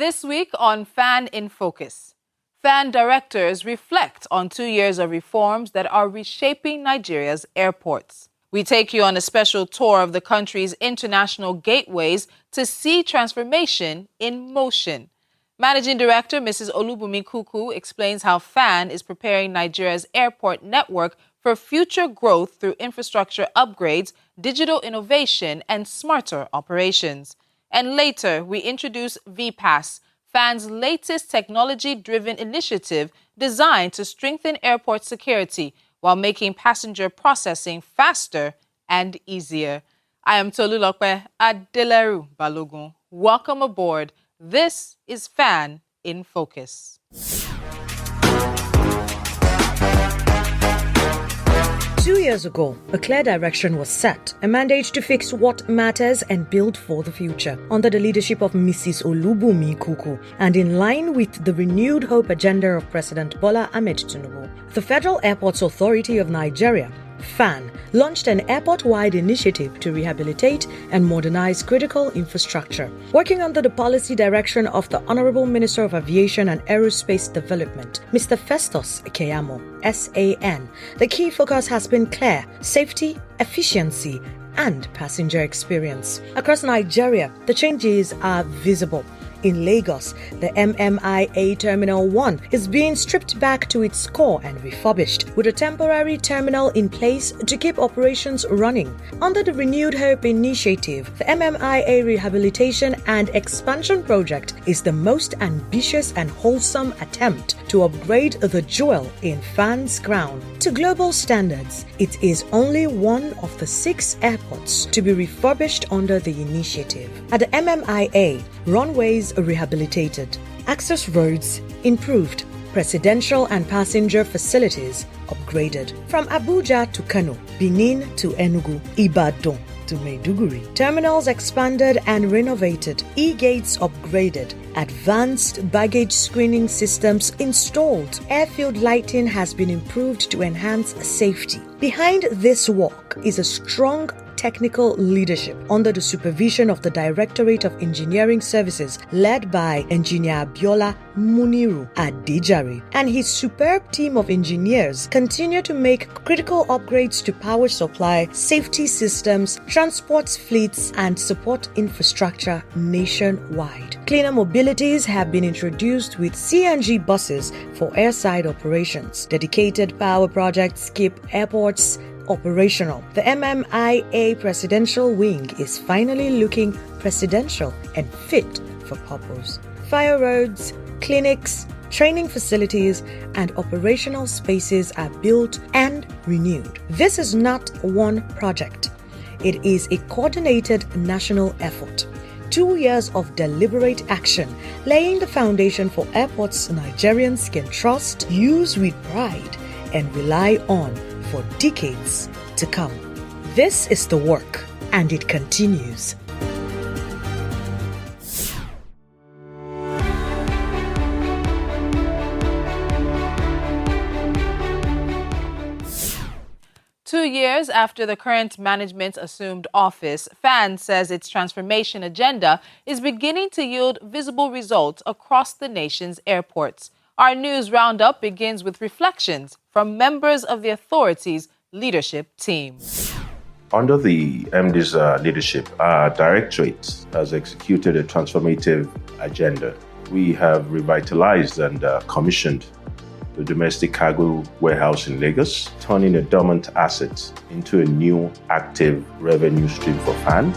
This week on Faan In Focus, Faan directors reflect on 2 years of reforms that are reshaping Nigeria's airports. We take you on a special tour of the country's international gateways to see transformation in motion. Managing Director Mrs. Olubunmi Kuku explains how Faan is preparing Nigeria's airport network for future growth through infrastructure upgrades, digital innovation, and smarter operations. And later, we introduce VPass, Faan's latest technology-driven initiative designed to strengthen airport security while making passenger processing faster and easier. I am Tolulope Adeleru Balogun. Welcome aboard. This is Faan In Focus. 2 years ago, a clear direction was set, a mandate to fix what matters and build for the future, under the leadership of Mrs. Olubunmi Kuku, and in line with the renewed hope agenda of President Bola Ahmed Tinubu. The Federal Airports Authority of Nigeria, Faan, launched an airport-wide initiative to rehabilitate and modernize critical infrastructure. Working under the policy direction of the Honorable Minister of Aviation and Aerospace Development, Mr. Festus Keyamo, SAN, the key focus has been clear: safety, efficiency, and passenger experience. Across Nigeria, the changes are visible. In Lagos, the MMIA Terminal 1 is being stripped back to its core and refurbished, with a temporary terminal in place to keep operations running. Under the Renewed Hope initiative, the MMIA Rehabilitation and Expansion Project is the most ambitious and wholesome attempt to upgrade the jewel in Faan's crown to global standards. It is only one of the 6 airports to be refurbished under the initiative. At the MMIA, runways rehabilitated, access roads improved, presidential and passenger facilities upgraded. From Abuja to Kano, Benin to Enugu, Ibadan to Maiduguri, terminals expanded and renovated, e-gates upgraded, advanced baggage screening systems installed. Airfield lighting has been improved to enhance safety. Behind this work is a strong technical leadership under the supervision of the Directorate of Engineering Services, led by Engineer Biola Muniru Adijari, and his superb team of engineers continue to make critical upgrades to power supply, safety systems, transport fleets, and support infrastructure nationwide. Cleaner mobilities have been introduced with CNG buses for airside operations. Dedicated power projects keep airports operational. The MMIA Presidential Wing is finally looking presidential and fit for purpose. Fire roads, clinics, training facilities, and operational spaces are built and renewed. This is not one project. It is a coordinated national effort. 2 years of deliberate action, laying the foundation for airports Nigerians can trust, use with pride, and rely on for decades to come. This is the work, and it continues. Two years after the current management assumed office, Faan says its transformation agenda is beginning to yield visible results across the nation's airports. Our news roundup begins with reflections from members of the authority's leadership team. Under the MD's leadership, our directorate has executed a transformative agenda. We have revitalized and commissioned the domestic cargo warehouse in Lagos, turning a dormant asset into a new active revenue stream for Faan.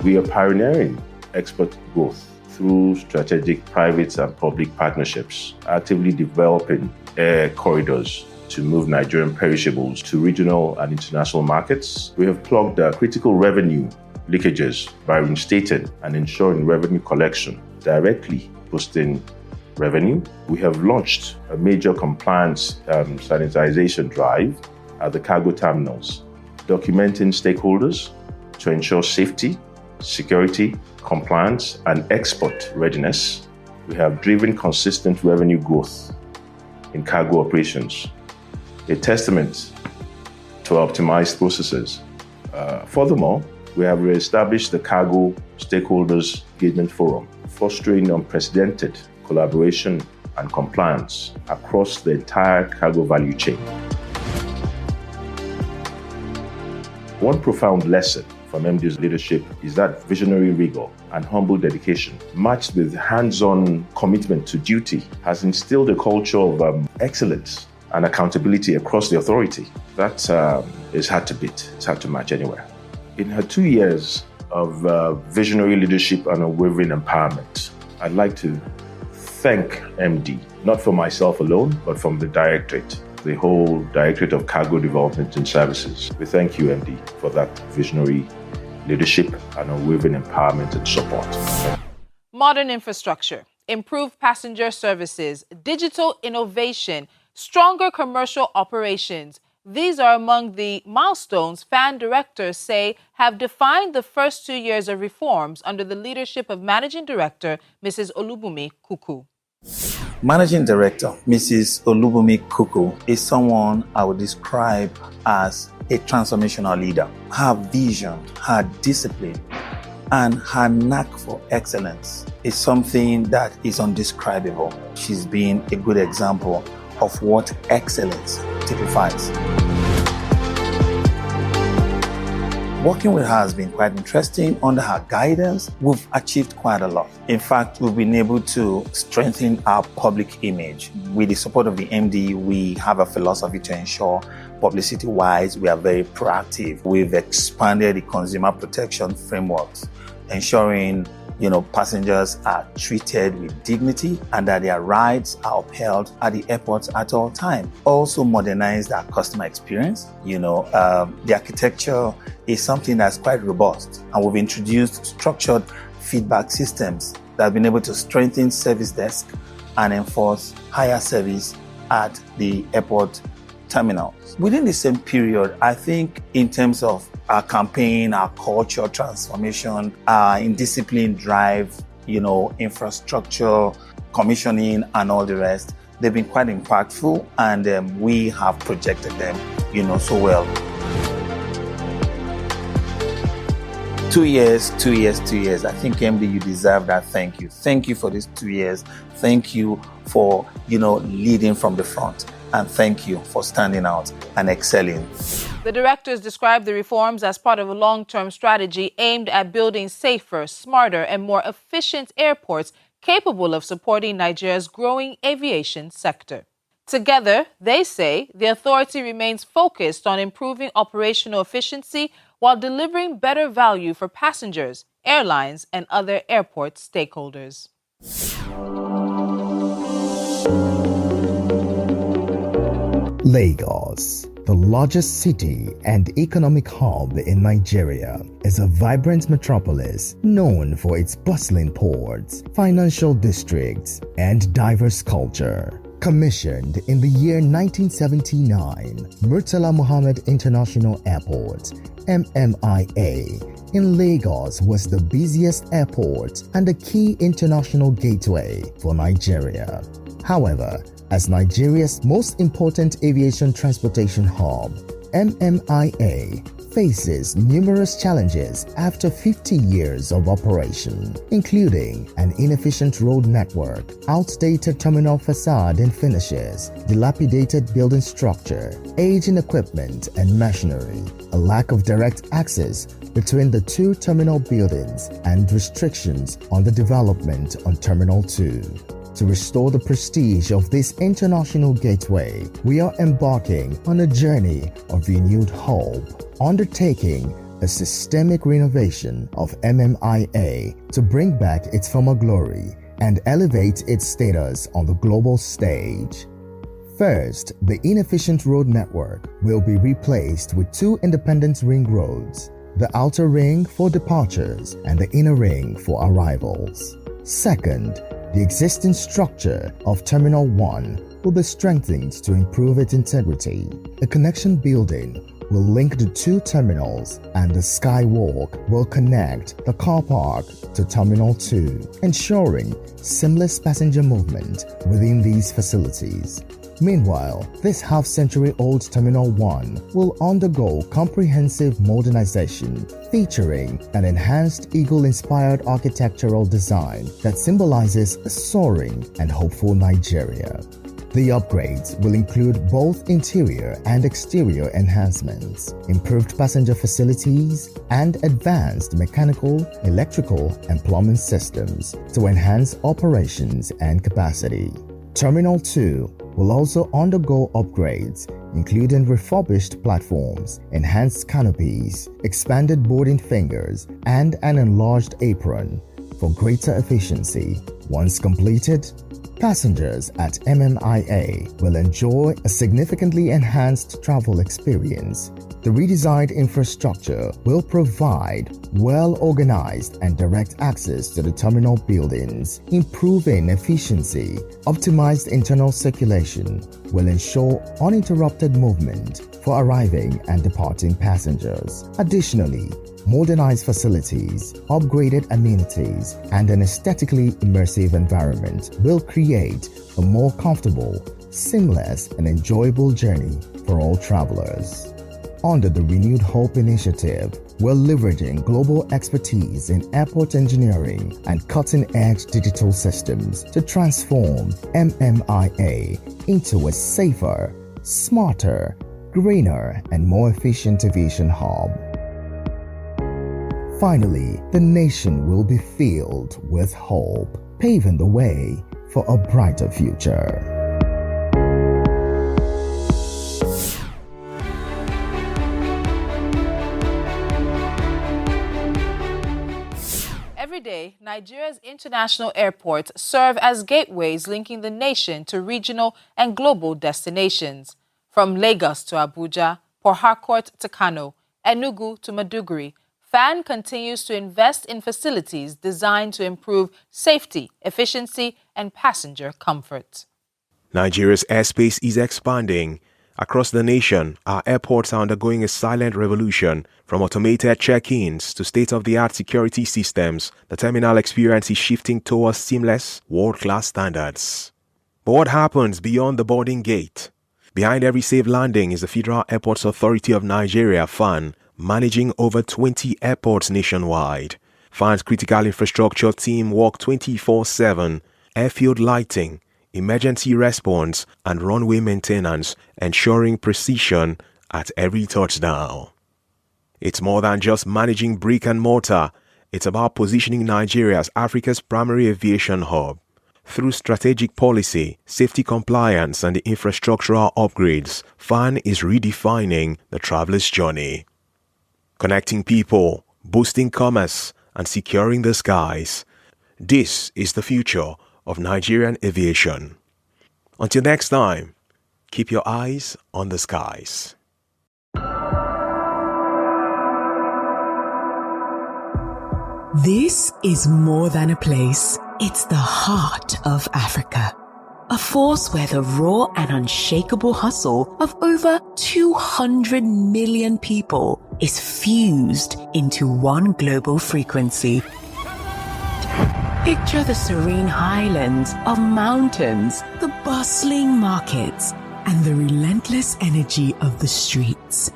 We are pioneering export growth through strategic private and public partnerships, actively developing air corridors to move Nigerian perishables to regional and international markets. We have plugged critical revenue leakages by reinstating and ensuring revenue collection, directly boosting revenue. We have launched a major compliance sanitization drive at the cargo terminals, documenting stakeholders to ensure safety, security, compliance, and export readiness. We have driven consistent revenue growth in cargo operations, a testament to optimized processes. Furthermore, We have reestablished the Cargo Stakeholders Engagement Forum, fostering unprecedented collaboration and compliance across the entire cargo value chain. One profound lesson from MD's leadership is that visionary rigor and humble dedication, matched with hands-on commitment to duty, has instilled a culture of excellence and accountability across the authority. That is hard to beat. It's hard to match anywhere. In her 2 years of visionary leadership and unwavering empowerment, I'd like to thank MD, not for myself alone, but from the Directorate, the whole Directorate of Cargo Development and Services. We thank you, MD, for that visionary leadership and unwavering empowerment and support. Modern infrastructure, improved passenger services, digital innovation, stronger commercial operations. These are among the milestones FAN directors say have defined the first 2 years of reforms under the leadership of Managing Director Mrs. Olubunmi Kuku. Managing Director Mrs. Olubunmi Kuku is someone I would describe as a transformational leader. Her vision, her discipline, and her knack for excellence is something that is undescribable. She's been a good example of what excellence typifies. Working with her has been quite interesting. Under her guidance, we've achieved quite a lot. In fact, we've been able to strengthen our public image. With the support of the MD, we have a philosophy to ensure publicity-wise, we are very proactive. We've expanded the consumer protection frameworks, ensuring passengers are treated with dignity and that their rights are upheld at the airports at all times. Also modernized our customer experience. The architecture is something that's quite robust, and we've introduced structured feedback systems that have been able to strengthen service desk and enforce higher service at the airport terminals. Within the same period, I think in terms of our campaign, our culture transformation, our indisciplined drive, infrastructure, commissioning, and all the rest, they've been quite impactful, and we have projected them, so well. 2 years. I think, MD, you deserve that. Thank you. Thank you for these 2 years. Thank you for, leading from the front. And thank you for standing out and excelling. The directors described the reforms as part of a long-term strategy aimed at building safer, smarter, and more efficient airports capable of supporting Nigeria's growing aviation sector. Together, they say the authority remains focused on improving operational efficiency while delivering better value for passengers, airlines, and other airport stakeholders. Lagos, the largest city and economic hub in Nigeria, is a vibrant metropolis known for its bustling ports, financial districts, and diverse culture. Commissioned in the year 1979, Murtala Muhammed International Airport, MMIA, in Lagos was the busiest airport and a key international gateway for Nigeria. However, as Nigeria's most important aviation transportation hub, MMIA faces numerous challenges after 50 years of operation, including an inefficient road network, outdated terminal facade and finishes, dilapidated building structure, aging equipment and machinery, a lack of direct access between the two terminal buildings, and restrictions on the development on Terminal 2. To restore the prestige of this international gateway, we are embarking on a journey of renewed hope, undertaking a systemic renovation of MMIA to bring back its former glory and elevate its status on the global stage. First, the inefficient road network will be replaced with 2 independent ring roads, the outer ring for departures and the inner ring for arrivals. Second, the existing structure of Terminal 1 will be strengthened to improve its integrity. A connection building will link the 2 terminals, and the skywalk will connect the car park to Terminal 2, ensuring seamless passenger movement within these facilities. Meanwhile, this half-century-old Terminal 1 will undergo comprehensive modernization, featuring an enhanced eagle-inspired architectural design that symbolizes a soaring and hopeful Nigeria. The upgrades will include both interior and exterior enhancements, improved passenger facilities, and advanced mechanical, electrical, and plumbing systems to enhance operations and capacity. Terminal 2 will also undergo upgrades, including refurbished platforms, enhanced canopies, expanded boarding fingers, and an enlarged apron for greater efficiency. Once completed, passengers at MMIA will enjoy a significantly enhanced travel experience. The redesigned infrastructure will provide well-organized and direct access to the terminal buildings, improving efficiency. Optimized internal circulation will ensure uninterrupted movement for arriving and departing passengers. Additionally, modernized facilities, upgraded amenities, and an aesthetically immersive environment will create a more comfortable, seamless, and enjoyable journey for all travelers. Under the Renewed Hope initiative, we're leveraging global expertise in airport engineering and cutting-edge digital systems to transform MMIA into a safer, smarter, greener, and more efficient aviation hub. Finally, the nation will be filled with hope, paving the way for a brighter future. Every day, Nigeria's international airports serve as gateways linking the nation to regional and global destinations. From Lagos to Abuja, Port Harcourt to Kano, Enugu to Maiduguri, Faan continues to invest in facilities designed to improve safety, efficiency, and passenger comfort. Nigeria's airspace is expanding. Across the nation, our airports are undergoing a silent revolution. From automated check-ins to state-of-the-art security systems, the terminal experience is shifting towards seamless, world-class standards. But what happens beyond the boarding gate? Behind every safe landing is the Federal Airports Authority of Nigeria, FAN, managing over 20 airports nationwide. FAN's critical infrastructure team work 24/7, airfield lighting, emergency response, and runway maintenance, ensuring precision at every touchdown. It's more than just managing brick and mortar. It's about positioning Nigeria as Africa's primary aviation hub. Through strategic policy, safety compliance, and the infrastructural upgrades, FAN is redefining the traveler's journey. Connecting people, boosting commerce, and securing the skies. This is the future of Nigerian aviation. Until next time, keep your eyes on the skies. This is more than a place. It's the heart of Africa. A force where the raw and unshakable hustle of over 200 million people is fused into one global frequency. Picture the serene highlands of mountains, the bustling markets, and the relentless energy of the streets.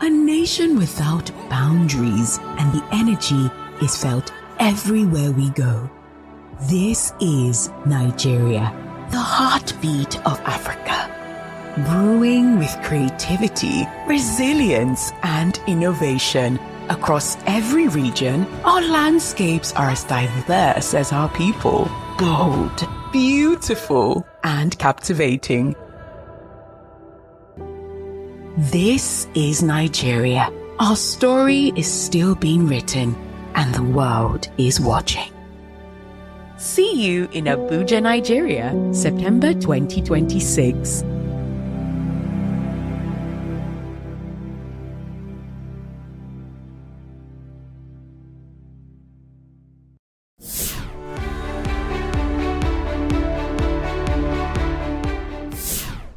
A nation without boundaries, and the energy is felt everywhere we go. This is Nigeria, the heartbeat of Africa, brewing with creativity, resilience, and innovation. Across every region, our landscapes are as diverse as our people, bold, beautiful, and captivating. This is Nigeria. Our story is still being written, and the world is watching. See you in Abuja, Nigeria, September 2026.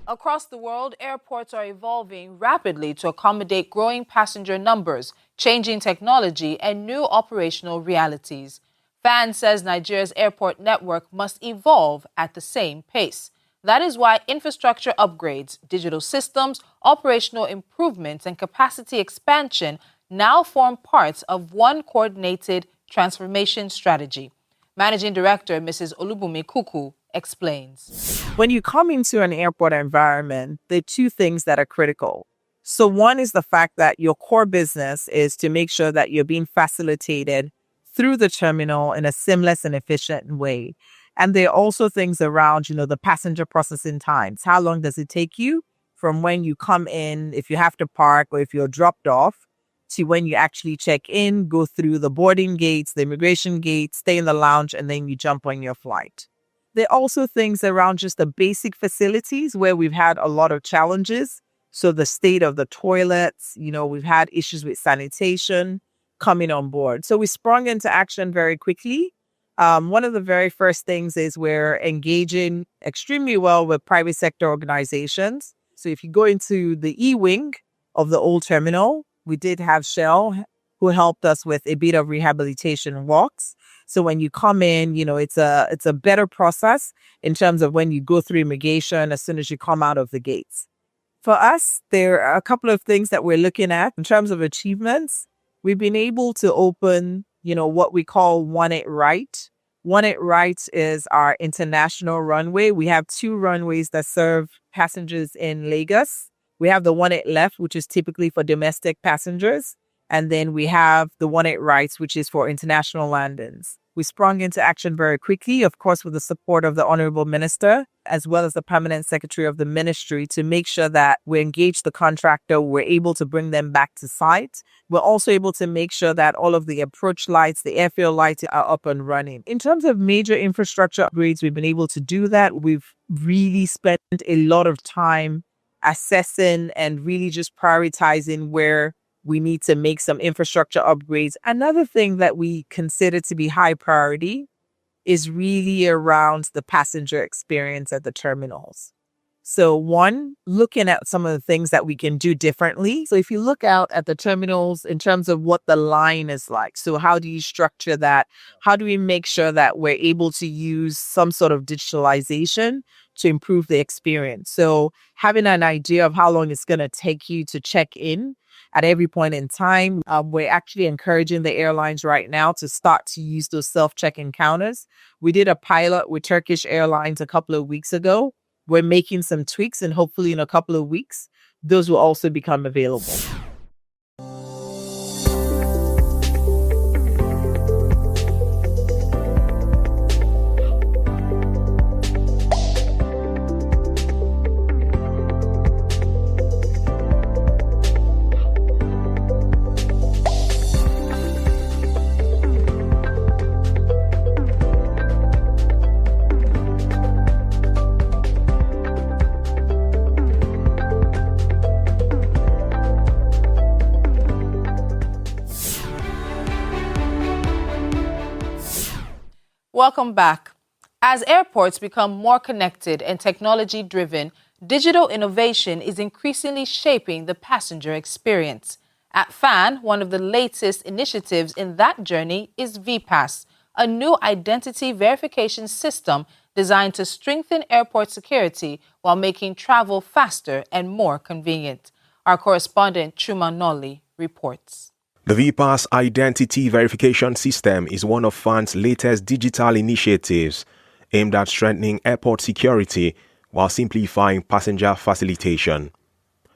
Across the world, airports are evolving rapidly to accommodate growing passenger numbers, changing technology, and new operational realities. FAN says Nigeria's airport network must evolve at the same pace. That is why infrastructure upgrades, digital systems, operational improvements, and capacity expansion now form parts of one coordinated transformation strategy. Managing Director Mrs. Olubunmi Kuku explains. When you come into an airport environment, there are two things that are critical. So one is the fact that your core business is to make sure that you're being facilitated through the terminal in a seamless and efficient way. And there are also things around, the passenger processing times. How long does it take you from when you come in, if you have to park or if you're dropped off, to when you actually check in, go through the boarding gates, the immigration gates, stay in the lounge, and then you jump on your flight. There are also things around just the basic facilities where we've had a lot of challenges. So the state of the toilets, we've had issues with sanitation coming on board. So we sprung into action very quickly. One of the very first things is we're engaging extremely well with private sector organizations. So if you go into the E-wing of the old terminal, we did have Shell who helped us with a bit of rehabilitation walks. So when you come in, it's a better process in terms of when you go through immigration as soon as you come out of the gates. For us, there are a couple of things that we're looking at in terms of achievements. We've been able to open, what we call One It Right. One It Right is our international runway. We have two runways that serve passengers in Lagos. We have the One It Left, which is typically for domestic passengers. And then we have the One It Right, which is for international landings. We sprung into action very quickly, of course, with the support of the Honorable Minister, as well as the Permanent Secretary of the Ministry, to make sure that we engage the contractor, we're able to bring them back to site. We're also able to make sure that all of the approach lights, the airfield lights are up and running. In terms of major infrastructure upgrades, we've been able to do that. We've really spent a lot of time assessing and really just prioritizing where we need to make some infrastructure upgrades. Another thing that we consider to be high priority is really around the passenger experience at the terminals. So one, looking at some of the things that we can do differently. So if you look out at the terminals in terms of what the line is like, so how do you structure that? How do we make sure that we're able to use some sort of digitalization to improve the experience? So having an idea of how long it's going to take you to check in at every point in time. We're actually encouraging the airlines right now to start to use those self-check-in counters. We did a pilot with Turkish Airlines a couple of weeks ago. We're making some tweaks, and hopefully in a couple of weeks, those will also become available. Welcome back. As airports become more connected and technology-driven, digital innovation is increasingly shaping the passenger experience. At Faan, one of the latest initiatives in that journey is VPass, a new identity verification system designed to strengthen airport security while making travel faster and more convenient. Our correspondent Chuma Nolly reports. The VPass identity verification system is one of Faan's latest digital initiatives aimed at strengthening airport security while simplifying passenger facilitation.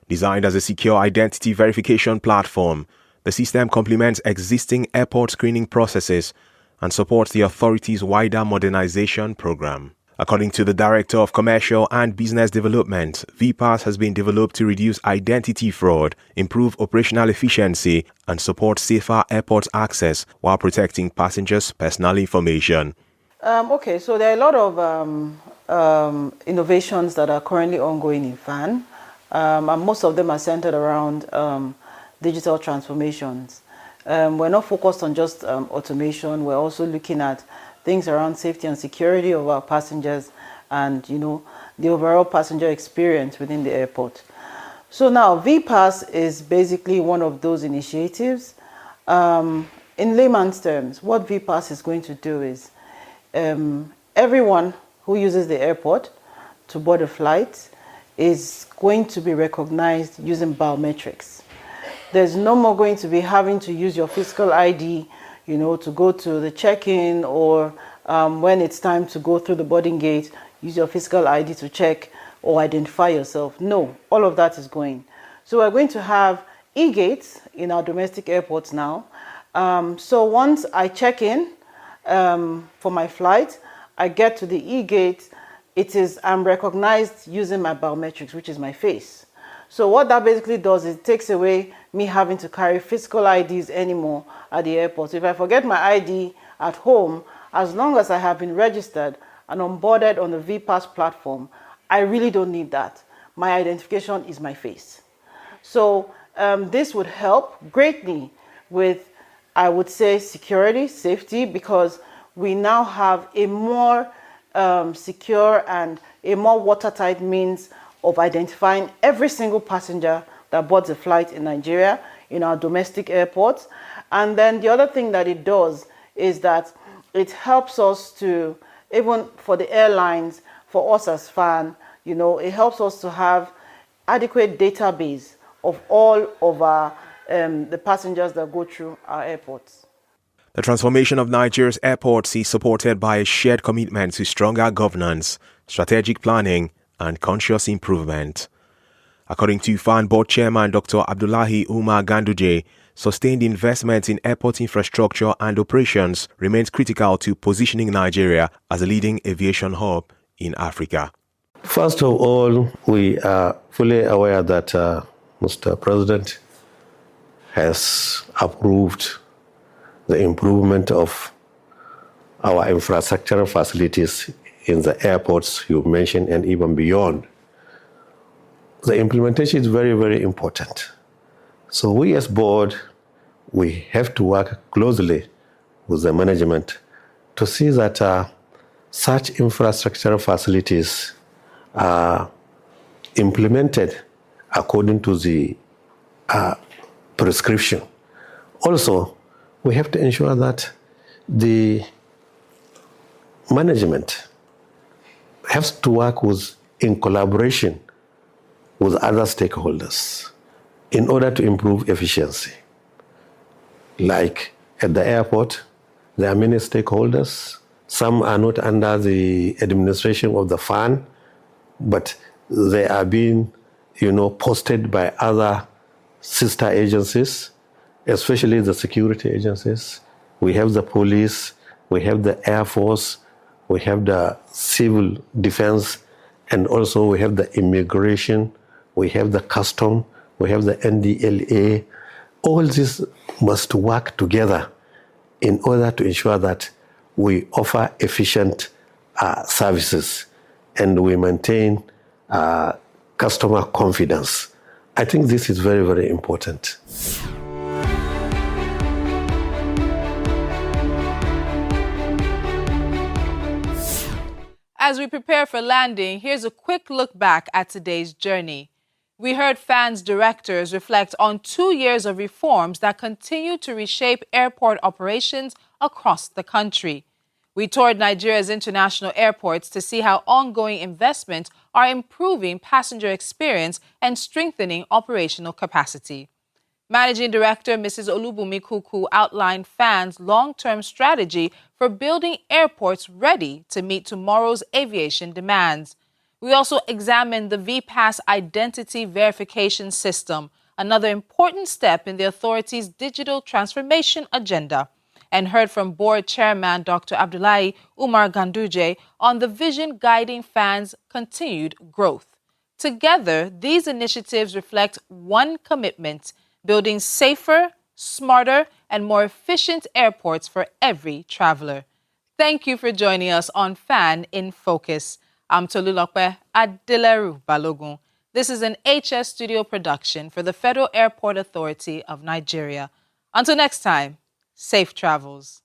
Designed as a secure identity verification platform, the system complements existing airport screening processes and supports the authority's wider modernization program. According to the Director of Commercial and Business Development, VPass has been developed to reduce identity fraud, improve operational efficiency, and support safer airport access while protecting passengers' personal information. So there are a lot of innovations that are currently ongoing in Faan, and most of them are centered around digital transformations. We're not focused on just automation. We're also looking at things around safety and security of our passengers and, the overall passenger experience within the airport. So now VPass is basically one of those initiatives. In layman's terms, what VPass is going to do is everyone who uses the airport to board a flight is going to be recognized using biometrics. There's no more going to be having to use your physical ID, to go to the check-in, or when it's time to go through the boarding gate, use your physical ID to check or identify yourself. No, all of that is going. So we're going to have e-gates in our domestic airports now. So once I check in for my flight, I get to the e-gate, I'm recognized using my biometrics, which is my face. So what that basically does is it takes away me having to carry physical IDs anymore at the airport. So if I forget my ID at home, as long as I have been registered and onboarded on the VPass platform, I really don't need that. My identification is my face. So this would help greatly with, I would say, security, safety, because we now have a more secure and a more watertight means of identifying every single passenger that boards a flight in Nigeria, in our domestic airports. And then the other thing that it does is that it helps us to, even for the airlines, for us as Faan, it helps us to have adequate database of all of our the passengers that go through our airports. The transformation of Nigeria's airports is supported by a shared commitment to stronger governance, strategic planning, and conscious improvement. According to Faan Board Chairman Dr. Abdullahi Umar Ganduje, sustained investment in airport infrastructure and operations remains critical to positioning Nigeria as a leading aviation hub in Africa. First of all, we are fully aware that Mr. President has approved the improvement of our infrastructural facilities in the airports you mentioned and even beyond. The implementation is very, very important. So we as board, we have to work closely with the management to see that such infrastructural facilities are implemented according to the prescription. Also, we have to ensure that the management has to work in collaboration with other stakeholders in order to improve efficiency. Like at the airport, there are many stakeholders. Some are not under the administration of the Faan, but they are being, posted by other sister agencies, especially the security agencies. We have the police, we have the Air Force, we have the civil defense, and also we have the immigration, we have the custom, we have the NDLA. All this must work together in order to ensure that we offer efficient services and we maintain customer confidence. I think this is very, very important. As we prepare for landing, here's a quick look back at today's journey. We heard Faan's directors reflect on 2 years of reforms that continue to reshape airport operations across the country. We toured Nigeria's international airports to see how ongoing investments are improving passenger experience and strengthening operational capacity. Managing Director Mrs. Olubunmi Kuku outlined Faan's long-term strategy for building airports ready to meet tomorrow's aviation demands. We also examined the VPass identity verification system, another important step in the authority's digital transformation agenda, and heard from Board Chairman Dr. Abdullahi Umar Ganduje on the vision guiding Faan's continued growth. Together, these initiatives reflect one commitment: building safer, smarter, and more efficient airports for every traveler. Thank you for joining us on Faan in Focus. I'm Tolulope Adeleru Balogun. This is an HS Studio production for the Federal Airport Authority of Nigeria. Until next time, safe travels.